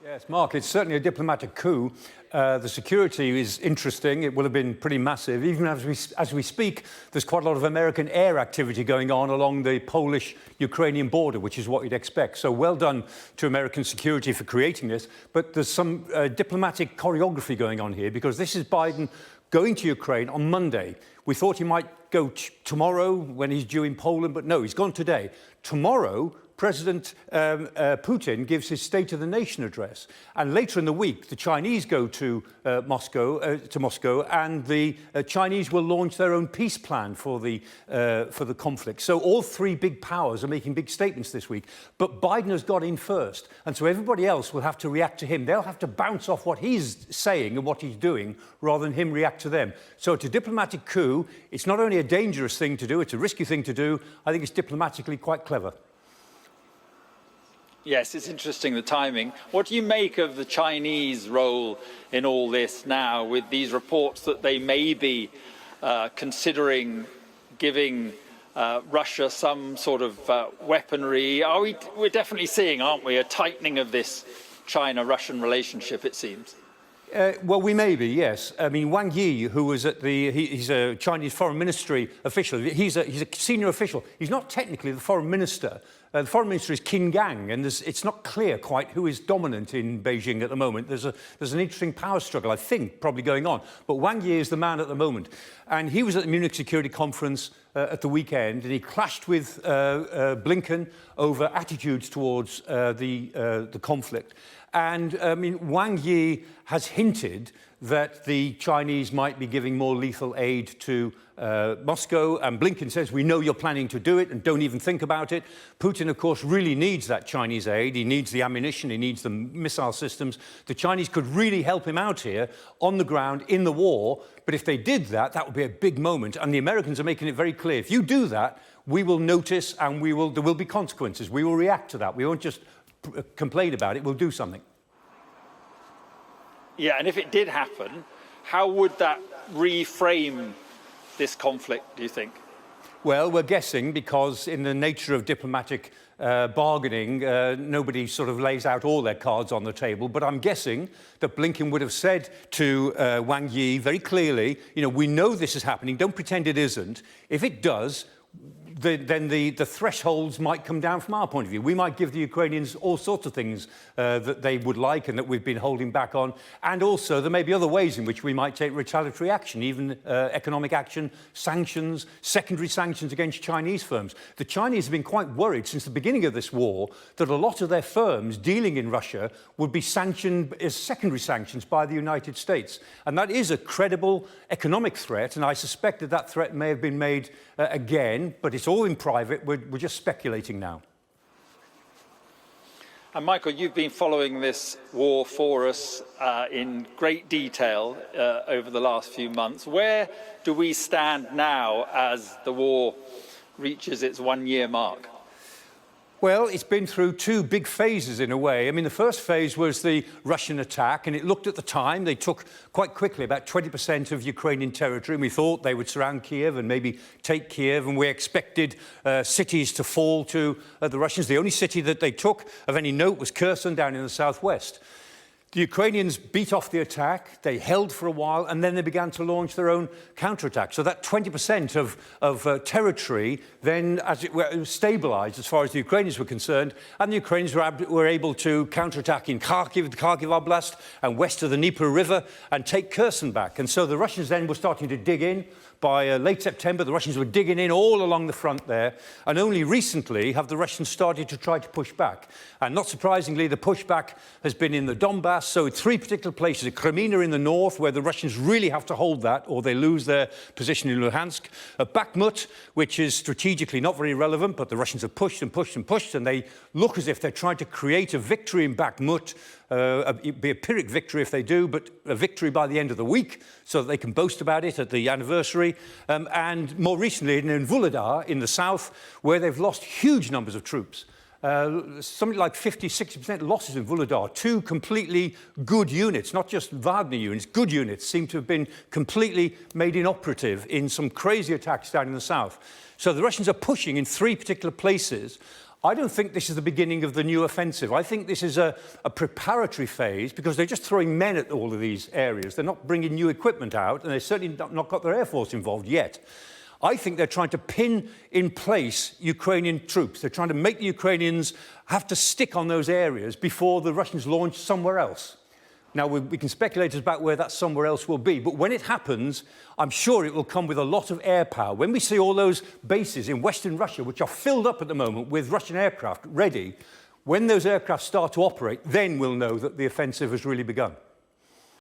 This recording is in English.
Yes, Mark, it's certainly a diplomatic coup. The security is interesting. It will have been pretty massive. Even as we speak, there's quite a lot of American air activity going on along the Polish-Ukrainian border, which is what you'd expect. So well done to American security for creating this. But there's some diplomatic choreography going on here, because this is Biden going to Ukraine on Monday. We thought he might go tomorrow when he's due in Poland, but no, he's gone today. Tomorrow, President Putin gives his State of the Nation address, and later in the week, the Chinese go to Moscow, and the Chinese will launch their own peace plan for the conflict. So all three big powers are making big statements this week, but Biden has got in first, and so everybody else will have to react to him. They'll have to bounce off what he's saying and what he's doing, rather than him react to them. So it's a diplomatic coup. It's not only a dangerous thing to do, it's a risky thing to do. I think it's diplomatically quite clever. Yes, it's interesting, the timing. What do you make of the Chinese role in all this now, with these reports that they may be considering giving Russia some sort of weaponry? We're definitely seeing, aren't we, a tightening of this China-Russian relationship, it seems. Well, we may be, yes. I mean, Wang Yi, who was at he's a Chinese foreign ministry official. He's a senior official. He's not technically the foreign minister. The foreign minister is Qin Gang, and it's not clear quite who is dominant in Beijing at the moment. There's an interesting power struggle, I think, probably going on. But Wang Yi is the man at the moment. And he was at the Munich Security Conference at the weekend, and he clashed with Blinken over attitudes towards the conflict. And I mean, Wang Yi has hinted that the Chinese might be giving more lethal aid to Moscow, and Blinken says, we know you're planning to do it and don't even think about it. Putin, of course, really needs that Chinese aid. He needs the ammunition, he needs the missile systems. The Chinese could really help him out here on the ground in the war, but if they did that, that would be a big moment. And the Americans are making it very clear, if you do that, we will notice and there will be consequences. We will react to that. We won't just complain about it, we'll do something. Yeah, and if it did happen, how would that reframe this conflict, do you think? Well, we're guessing, because in the nature of diplomatic bargaining, nobody sort of lays out all their cards on the table. But I'm guessing that Blinken would have said to Wang Yi very clearly, you know, we know this is happening, don't pretend it isn't. If it does, then the thresholds might come down from our point of view. We might give the Ukrainians all sorts of things that they would like and that we've been holding back on. And also, there may be other ways in which we might take retaliatory action, even economic action, sanctions, secondary sanctions against Chinese firms. The Chinese have been quite worried since the beginning of this war that a lot of their firms dealing in Russia would be sanctioned as secondary sanctions by the United States. And that is a credible economic threat, and I suspect that that threat may have been made again, but it's all in private. We're just speculating now. And Michael, you've been following this war for us in great detail over the last few months. Where do we stand now as the war reaches its one-year mark? Well, it's been through two big phases in a way. I mean, the first phase was the Russian attack, and it looked at the time, they took quite quickly about 20% of Ukrainian territory, and we thought they would surround Kiev and maybe take Kiev, and we expected cities to fall to the Russians. The only city that they took of any note was Kherson down in the southwest. The Ukrainians beat off the attack, they held for a while, and then they began to launch their own counterattack. So that 20% of territory then, as it were, stabilised as far as the Ukrainians were concerned, and the Ukrainians were able to counterattack in Kharkiv, the Kharkiv Oblast, and west of the Dnipro River, and take Kherson back. And so the Russians then were starting to dig in. By late September, the Russians were digging in all along the front there, and only recently have the Russians started to try to push back. And not surprisingly, the pushback has been in the Donbass, so three particular places. Crimea in the north, where the Russians really have to hold that, or they lose their position in Luhansk. Bakhmut, which is strategically not very relevant, but the Russians have pushed and pushed and pushed, and they look as if they're trying to create a victory in Bakhmut. It'd be a Pyrrhic victory if they do, but a victory by the end of the week, so that they can boast about it at the anniversary. And more recently in Vuhledar in the south, where they've lost huge numbers of troops. Something like 50–60% losses in Vuhledar. Two completely good units, not just Wagner units, good units, seem to have been completely made inoperative in some crazy attacks down in the south. So the Russians are pushing in three particular places. I don't think this is the beginning of the new offensive. I think this is a preparatory phase because they're just throwing men at all of these areas. They're not bringing new equipment out, and they've certainly not got their Air Force involved yet. I think they're trying to pin in place Ukrainian troops. They're trying to make the Ukrainians have to stick on those areas before the Russians launch somewhere else. Now, we can speculate about where that somewhere else will be, but when it happens, I'm sure it will come with a lot of air power. When we see all those bases in Western Russia, which are filled up at the moment with Russian aircraft ready, when those aircraft start to operate, then we'll know that the offensive has really begun.